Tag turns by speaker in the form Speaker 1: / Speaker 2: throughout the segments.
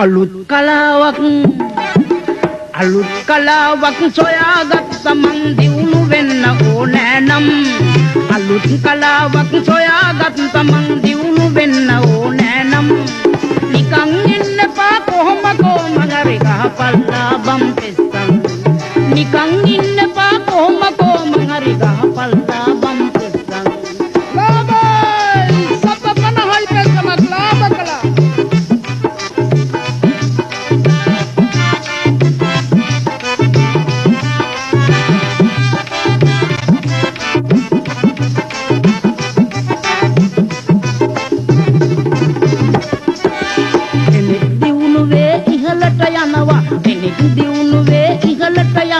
Speaker 1: අලුත් කලාවක් සොයාගත්ත මං දියුණු වෙන්න ඕනෑ නම් අලුත් කලාවක් සොයාගත්ත මං දියුණු වෙන්න ඕනෑ නම් නිකන් ඉන්න එපා කොහොමකෝ මගරි ගහපල්ලා බම් පෙස්සන් නිකන් ඉන්න එපා කොහොමකෝ මගරි ගහපල්ලා බම් පෙස්සන් ලාබයි සබ්බකන හල් පෙස්සමත් ලාබ කළා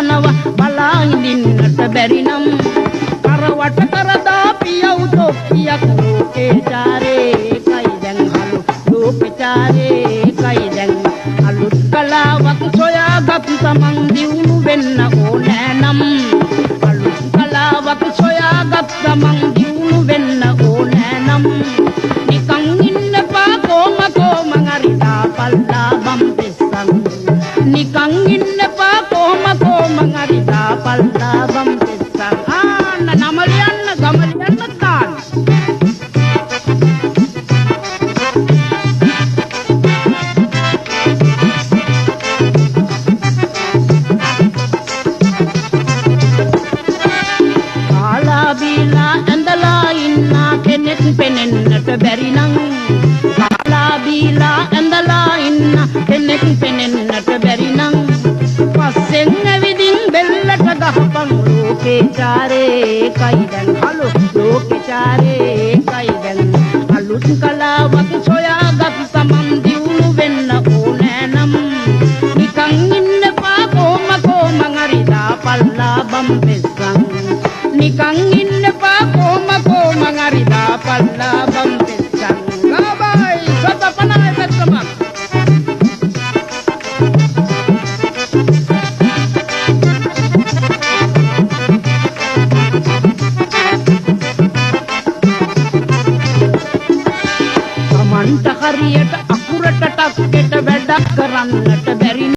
Speaker 1: යනවා බලා ඉඳින්නට බැරි නම් කරවට කරදා පියව් තොප්පියක් ලෝකේ චාරේ කයි දැන් හලු ලෝකේ චාරේ කයි දැන් අලුත් කලාවක් සොයාගත් තමන් දියුණු වෙන්න ඕනෑ නම් අලුත් කලාවක් සොයාගත් තමන් දියුණු වෙන්න ඕනෑ නම් නිකන් ඉන්න එපා කොමකෝ මං අරිදා පල්ලා බම් පෙස්සන් නිකන් ඉන්න එපා කොමකෝ මං අරිදා පල්ලා බම් පෙස්සන් ආන්න නමලියන්න ගමලියන්න තාන්න කාලා බීලා ඇඳලා ඉන්න කෙනෙක් පෙනෙන්නට බැරි නම් කාලා බීලා ඇඳලා ඉන්න කෙනෙක් පෙනෙන්නට බැරි නම් පස්සෙන් ඇවිදින් බෙල්ලට ගහපන් ලෝකේ චාරේ කයි දැන් හලෝ ලෝකේ චාරේ කයි දැන් අලුත් කලාවක් සොයාගත් තමන් දියුණු වෙන්න ඕනෑ නම් නිකන් ඉන්න එපා කොමකෝ මං අරිදා පල්ලා බම් පෙස්සන් නිකන් ඉන්න එපා කොමකෝ මං අරිදා පල්ලා බම් පෙස්සන් ලාබයි සතපනයි පෙස්සමක් හරියට අකුරට ටක්කෙට වැඩක් කරන්නට